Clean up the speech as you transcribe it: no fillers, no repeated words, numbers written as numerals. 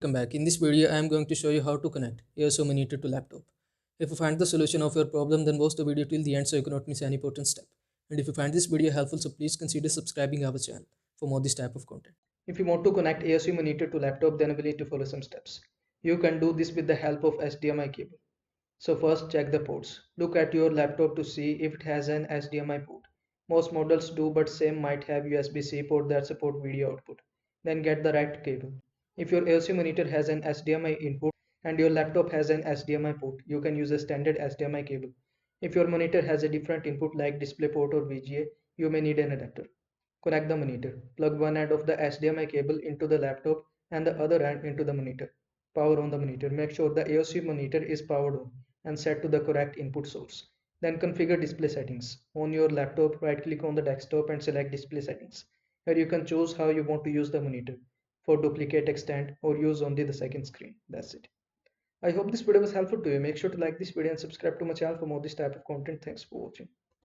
welcome back. In this video, I am going to show you how to connect AOC monitor to laptop. If you find the solution of your problem, then watch the video till the end so you cannot miss any important step. And if you find this video helpful, so please consider subscribing our channel for more this type of content. If you want to connect AOC monitor to laptop, then we need to follow some steps. You can do this with the help of HDMI cable. So first check the ports. Look at your laptop to see if it has an HDMI port. Most models do, but some might have USB-C port that support video output. Then get the right cable. If your AOC monitor has an HDMI input and your laptop has an HDMI port, you can use a standard HDMI cable. If your monitor has a different input like DisplayPort or VGA, you may need an adapter. Connect the monitor. Plug one end of the HDMI cable into the laptop and the other end into the monitor. Power on the monitor. Make sure the AOC monitor is powered on and set to the correct input source. Then configure display settings. On your laptop, right click on the desktop and select display settings. Here you can choose how you want to use the monitor, for duplicate, extend, or use only the second screen. That's it. I hope this video was helpful to you. Make sure to like this video and subscribe to my channel for more this type of content. Thanks for watching.